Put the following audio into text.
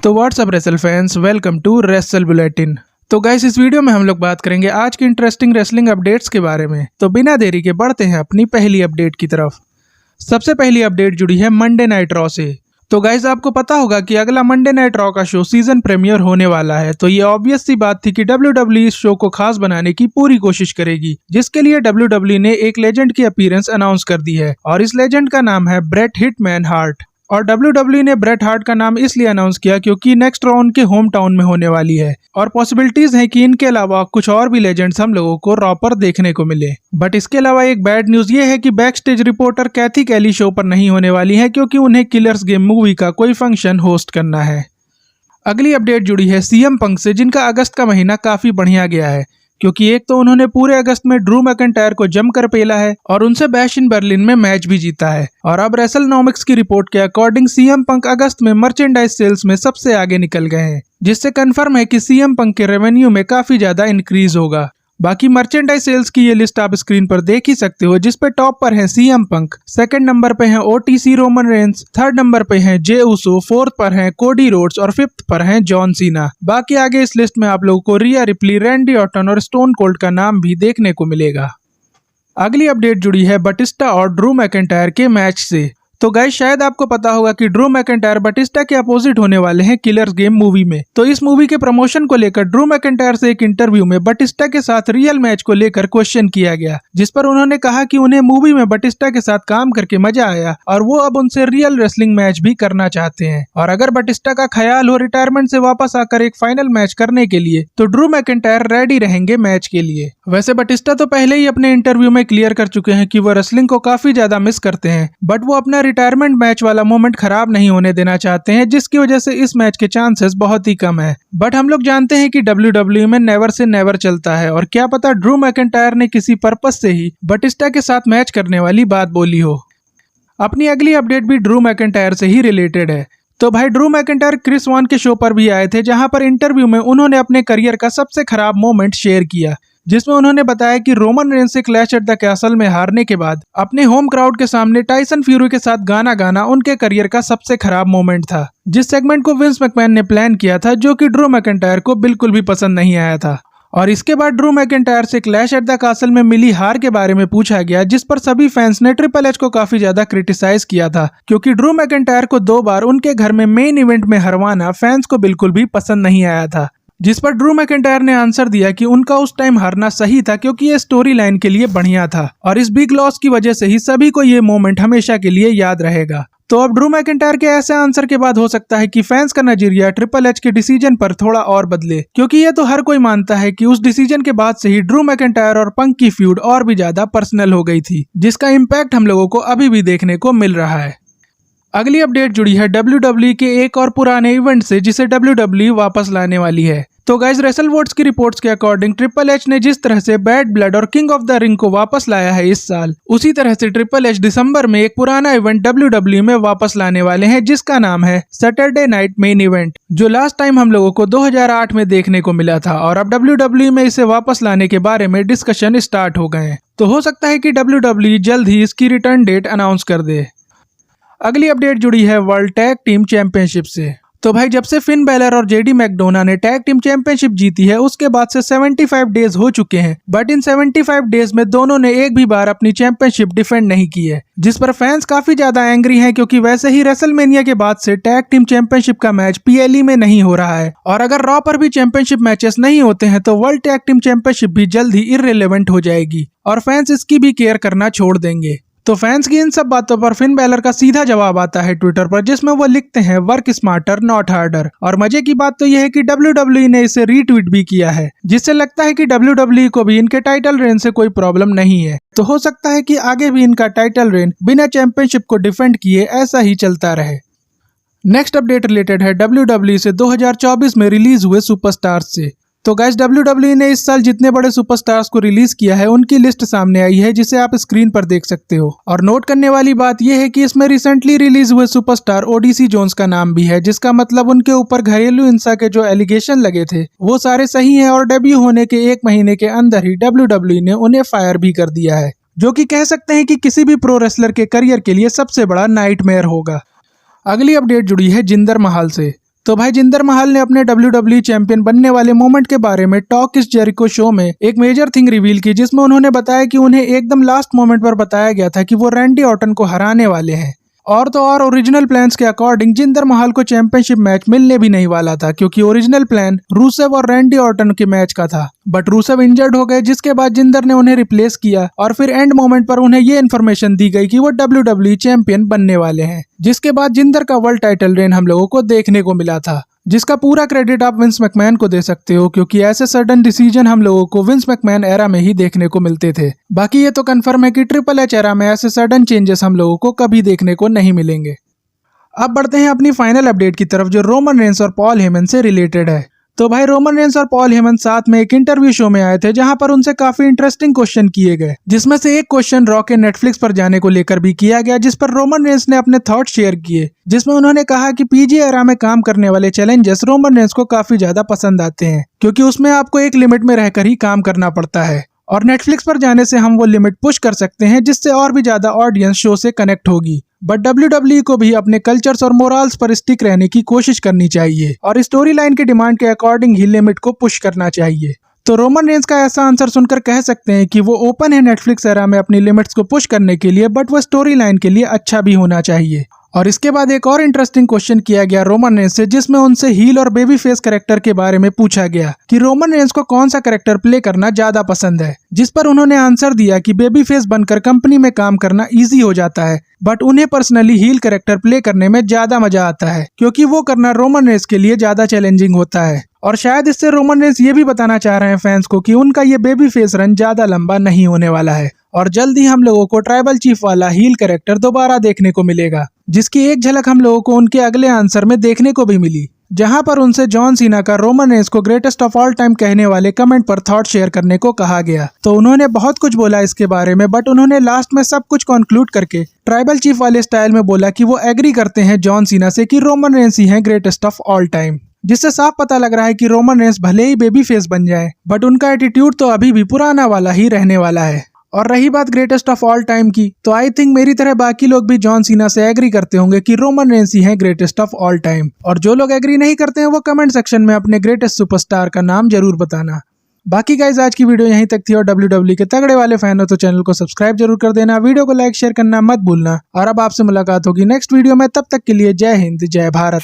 तो what's up wrestle fans, welcome to wrestle bulletin. तो guys, इस वीडियो में हम लोग बात करेंगे आज की इंटरेस्टिंग रेसलिंग अपडेट्स के बारे में। तो बिना देरी के बढ़ते हैं अपनी पहली अपडेट की तरफ। सबसे पहली अपडेट जुड़ी है मंडे नाइट रॉ से। तो गाइस, आपको पता होगा कि अगला मंडे नाइट रॉ का शो सीजन प्रीमियर होने वाला है। तो ये ऑब्वियस सी बात थी कि WWE इस शो को खास बनाने की पूरी कोशिश करेगी, जिसके लिए WWE ने एक लेजेंड की अपीयरेंस अनाउंस कर दी है और इस लेजेंड का नाम है ब्रेट हिटमैन हार्ट। और WWE ने ब्रेट हार्ट का नाम इसलिए अनाउंस किया क्योंकि नेक्स्ट रॉ उनके होम टाउन में होने वाली है और पॉसिबिलिटीज हैं कि इनके अलावा कुछ और भी लेजेंड्स हम लोगों को रॉ पर देखने को मिले। बट इसके अलावा एक बैड न्यूज ये है कि बैक स्टेज रिपोर्टर कैथी कैली शो पर नहीं होने वाली है क्योंकि उन्हें किलर्स गेम मूवी का कोई फंक्शन होस्ट करना है। अगली अपडेट जुड़ी है CM पंक से, जिनका अगस्त का महीना काफी बढ़िया गया है क्योंकि एक तो उन्होंने पूरे अगस्त में ड्रू मैकिंटायर को जमकर पेला है और उनसे बैश इन बर्लिन में मैच भी जीता है। और अब रेसलनॉमिक्स की रिपोर्ट के अकॉर्डिंग CM पंक अगस्त में मर्चेंडाइज सेल्स में सबसे आगे निकल गए हैं, जिससे कंफर्म है कि CM पंक के रेवेन्यू में काफी ज्यादा इंक्रीज होगा। बाकी मर्चेंडाइज सेल्स की ये लिस्ट आप स्क्रीन पर देख ही सकते हो, जिसपे टॉप पर है CM पंक, सेकंड नंबर पे है OTC Roman Reigns, third number पे है जे उसो, फोर्थ पर है कोडी रोड्स और फिफ्थ पर है जॉन सीना। बाकी आगे इस लिस्ट में आप लोगों को रिया रिप्ली, रैंडी ऑर्टन और स्टोन कोल्ड का नाम भी देखने को मिलेगा। अगली अपडेट जुड़ी है बटिस्टा और ड्रू मैकिंटायर के मैच से। तो गाइस, शायद आपको पता होगा कि ड्रू मैकिंटायर बटिस्टा के अपोजिट होने वाले हैं किलर्स गेम मूवी में। तो इस मूवी के प्रमोशन को लेकर ड्रू मैकिंटायर से एक इंटरव्यू में बटिस्टा के साथ रियल मैच को लेकर क्वेश्चन किया गया, जिस पर उन्होंने कहा कि उन्हें मूवी में बटिस्टा के साथ काम करके मजा आया और वो अब उनसे रियल रेसलिंग मैच भी करना चाहते हैं। और अगर बटिस्टा का ख्याल हो रिटायरमेंट से वापस आकर एक फाइनल मैच करने के लिए, तो ड्रू मैकिंटायर रेडी रहेंगे मैच के लिए। वैसे बटिस्टा तो पहले ही अपने इंटरव्यू में क्लियर कर चुके हैं कि वो रेसलिंग को काफी ज्यादा मिस करते हैं, बट वो अपना रिटायरमेंट मैच वाला मोमेंट खराब नहीं होने देना चाहते हैं, जिसकी वजह से इस मैच के चांसेस बहुत ही कम है। बट हम लोग जानते हैं कि WWE में नेवर से नेवर चलता है और क्या पता ड्रू मैकिंटायर ने किसी पर्पस से ही बटिस्टा के साथ मैच करने वाली बात बोली हो। अपनी अगली अपडेट भी ड्रू मैकिंटायर से ही रिलेटेड है। तो भाई, ड्रू मैकिंटायर क्रिस वॉन के शो पर भी आए थे, जहां पर इंटरव्यू में उन्होंने अपने करियर का सबसे खराब मोमेंट शेयर किया, जिसमें उन्होंने बताया कि रोमन रेंस से क्लैश एट द कैसल में हारने के बाद अपने होम क्राउड के सामने टाइसन फ्यूरी के साथ गाना गाना उनके करियर का सबसे खराब मोमेंट था, जिस सेगमेंट को विंस मैकमैन ने प्लान किया था, जो कि ड्रू मैकिंटायर को बिल्कुल भी पसंद नहीं आया था। और इसके बाद ड्रू मैकिंटायर से क्लैश एट द कैसल में मिली हार के बारे में पूछा गया, जिस पर सभी फैंस ने ट्रिपल एच को काफी ज्यादा क्रिटिसाइज किया था, क्योंकि ड्रू मैकिंटायर को 2 बार उनके घर में मेन इवेंट में हरवाना फैंस को बिल्कुल भी पसंद नहीं आया था। जिस पर ड्रू मैकिंटायर ने आंसर दिया कि उनका उस टाइम हारना सही था क्योंकि ये स्टोरी लाइन के लिए बढ़िया था और इस बिग लॉस की वजह से ही सभी को ये मोमेंट हमेशा के लिए याद रहेगा। तो अब ड्रू मैकिंटायर के ऐसे आंसर के बाद हो सकता है कि फैंस का नजरिया ट्रिपल एच के डिसीजन पर थोड़ा और बदले, क्योंकि ये तो हर कोई मानता है कि उस डिसीजन के बाद से ही ड्रू मैकिंटायर और पंक की फ्यूड और भी ज्यादा पर्सनल हो गई थी, जिसका इम्पैक्ट हम लोगों को अभी भी देखने को मिल रहा है। अगली अपडेट जुड़ी है WWE के एक और पुराने इवेंट से, जिसे WWE वापस लाने वाली है। तो गाइज, रेसलवोट्स की रिपोर्ट्स के अकॉर्डिंग ट्रिपल एच ने जिस तरह से बैड ब्लड और किंग ऑफ द रिंग को वापस लाया है इस साल, उसी तरह से ट्रिपल एच दिसंबर में एक पुराना इवेंट WWE में वापस लाने वाले हैं, जिसका नाम है सैटरडे नाइट मेन इवेंट, जो लास्ट टाइम हम लोगों को 2008 में देखने को मिला था। और अब WWE में इसे वापस लाने के बारे में डिस्कशन स्टार्ट हो गए हैं, तो हो सकता है कि WWE जल्द ही इसकी रिटर्न डेट अनाउंस कर दे। अगली अपडेट जुड़ी है वर्ल्ड टैग टीम चैंपियनशिप से। तो भाई, जब से फिन बैलर और JD मैकडोना ने टैग टीम चैंपियनशिप जीती है, उसके बाद से 75 डेज हो चुके हैं, बट इन 75 डेज में दोनों ने एक भी बार अपनी चैंपियनशिप डिफेंड नहीं की है, जिस पर फैंस काफी ज्यादा एंग्री हैं, क्योंकि वैसे ही रेसलमेनिया के बाद से टैग टीम चैंपियनशिप का मैच PLE में नहीं हो रहा है और अगर रॉ पर भी चैंपियनशिप मैचेस नहीं होते हैं तो वर्ल्ड टैग टीम चैंपियनशिप भी जल्द ही इररिलेवेंट हो जाएगी और फैंस इसकी भी केयर करना छोड़ देंगे। तो फैंस की इन सब बातों पर फिन बैलर का सीधा जवाब आता है ट्विटर पर, जिसमें वो लिखते हैं वर्क स्मार्टर नॉट हार्डर। और मजे की बात तो यह है कि WWE ने इसे रीट्वीट भी किया है, जिससे लगता है कि WWE को भी इनके टाइटल रेन से कोई प्रॉब्लम नहीं है। तो हो सकता है कि आगे भी इनका टाइटल रेन बिना चैंपियनशिप को डिफेंड किए ऐसा ही चलता रहे। नेक्स्ट अपडेट रिलेटेड है WWE से 2024 में रिलीज हुए सुपरस्टार्स से। तो गाइस, WWE ने इस साल जितने बड़े सुपरस्टार्स को रिलीज किया है उनकी लिस्ट सामने आई है, जिसे आप स्क्रीन पर देख सकते हो। और नोट करने वाली बात यह है कि इसमें रिसेंटली रिलीज हुए सुपरस्टार ओडीसी जोन्स का नाम भी है, जिसका मतलब उनके ऊपर घरेलू हिंसा के जो एलिगेशन लगे थे वो सारे सही हैं और डेब्यू होने के 1 महीने के अंदर ही WWE ने उन्हें फायर भी कर दिया है, जो कि कह सकते हैं कि किसी भी प्रो रेसलर के करियर के लिए सबसे बड़ा नाइटमेयर होगा। अगली अपडेट जुड़ी है जिंदर महल से। तो भाई जिंदर महल ने अपने WWE चैंपियन बनने वाले मोमेंट के बारे में टॉक इस जेरिको शो में एक मेजर थिंग रिवील की, जिसमें उन्होंने बताया कि उन्हें एकदम लास्ट मोमेंट पर बताया गया था कि वो रैंडी ऑर्टन को हराने वाले हैं। और तो और ओरिजिनल प्लान्स के अकॉर्डिंग जिंदर महल को चैंपियनशिप मैच मिलने भी नहीं वाला था, क्योंकि ओरिजिनल प्लान रूसेव और रैंडी ऑर्टन के मैच का था। बट रूसेव इंजर्ड हो गए, जिसके बाद जिंदर ने उन्हें रिप्लेस किया और फिर एंड मोमेंट पर उन्हें ये इन्फॉर्मेशन दी गई कि वो WWE चैंपियन बनने वाले हैं। जिसके बाद जिंदर का वर्ल्ड टाइटल रेन हम लोगों को देखने को मिला था, जिसका पूरा क्रेडिट आप विंस मैकमैन को दे सकते हो, क्योंकि ऐसे सडन डिसीजन हम लोगों को विंस मैकमैन एरा में ही देखने को मिलते थे। बाकी ये तो कंफर्म है कि ट्रिपल एच एरा में ऐसे सडन चेंजेस हम लोगों को कभी देखने को नहीं मिलेंगे। अब बढ़ते हैं अपनी फाइनल अपडेट की तरफ, जो रोमन रेंस और पॉल हेमन से रिलेटेड है। तो भाई रोमन रेंस और पॉल हेमन साथ में एक इंटरव्यू शो में आए थे, जहां पर उनसे काफी इंटरेस्टिंग क्वेश्चन किए गए, जिसमें से एक क्वेश्चन रॉ के नेटफ्लिक्स पर जाने को लेकर भी किया गया, जिस पर रोमन रेंस ने अपने थॉट शेयर किए, जिसमें उन्होंने कहा कि पीजी एरा में काम करने वाले चैलेंजेस रोमन रेंस को काफी ज्यादा पसंद आते हैं, क्योंकि उसमें आपको एक लिमिट में रहकर ही काम करना पड़ता है, और नेटफ्लिक्स पर जाने से हम वो लिमिट पुश कर सकते हैं, जिससे और भी ज्यादा ऑडियंस शो से कनेक्ट होगी। बट WWE को भी अपने कल्चर्स और मोरल्स पर स्टिक रहने की कोशिश करनी चाहिए और स्टोरी लाइन की डिमांड के अकॉर्डिंग ही लिमिट को पुश करना चाहिए। तो रोमन रेंस का ऐसा आंसर सुनकर कह सकते हैं कि वो ओपन है नेटफ्लिक्स एरा में अपनी लिमिट्स को पुश करने के लिए, बट वो स्टोरी लाइन के लिए अच्छा भी होना चाहिए। और इसके बाद एक और इंटरेस्टिंग क्वेश्चन किया गया रोमन रेंस से, जिसमें उनसे हील और बेबी फेस कैरेक्टर के बारे में पूछा गया कि रोमन रेंस को कौन सा कैरेक्टर प्ले करना ज्यादा पसंद है, जिस पर उन्होंने आंसर दिया कि बेबी फेस बनकर कंपनी में काम करना इजी हो जाता है, बट उन्हें पर्सनली हील कैरेक्टर प्ले करने में ज्यादा मजा आता है, क्योंकि वो करना रोमन रेंस के लिए ज्यादा चैलेंजिंग होता है। और शायद इससे रोमन रेंस ये भी बताना चाह रहे हैं फैंस को कि उनका ये बेबी फेस रन ज्यादा लंबा नहीं होने वाला है, और जल्द ही हम लोगों को ट्राइबल चीफ वाला हील कैरेक्टर दोबारा देखने को मिलेगा, जिसकी एक झलक हम लोगों को उनके अगले आंसर में देखने को भी मिली, जहां पर उनसे जॉन सीना का रोमन रेंस को ग्रेटेस्ट ऑफ ऑल टाइम कहने वाले कमेंट पर थॉट शेयर करने को कहा गया। तो उन्होंने बहुत कुछ बोला इसके बारे में, बट उन्होंने लास्ट में सब कुछ कंक्लूड करके ट्राइबल चीफ वाले स्टाइल में बोला कि वो एग्री करते हैं जॉन सीना से कि रोमन रेंस ही हैं ग्रेटेस्ट ऑफ ऑल टाइम, जिससे साफ पता लग रहा है कि रोमन रेंस भले ही बेबी फेस बन जाए, बट उनका एटीट्यूड तो अभी भी पुराना वाला ही रहने वाला है। और रही बात ग्रेटेस्ट ऑफ ऑल टाइम की, तो आई थिंक मेरी तरह बाकी लोग भी जॉन सीना से एग्री करते होंगे कि रोमन रेंस ही हैं ग्रेटेस्ट ऑफ ऑल टाइम। और जो लोग एग्री नहीं करते हैं वो कमेंट सेक्शन में अपने ग्रेटेस्ट सुपरस्टार का नाम जरूर बताना। बाकी गाइज आज की वीडियो यहीं तक थी, और WWE के तगड़े वाले फैन हो तो चैनल को सब्सक्राइब जरूर कर देना, वीडियो को लाइक शेयर करना मत भूलना। और अब आपसे मुलाकात होगी नेक्स्ट वीडियो में, तब तक के लिए जय हिंद जय भारत।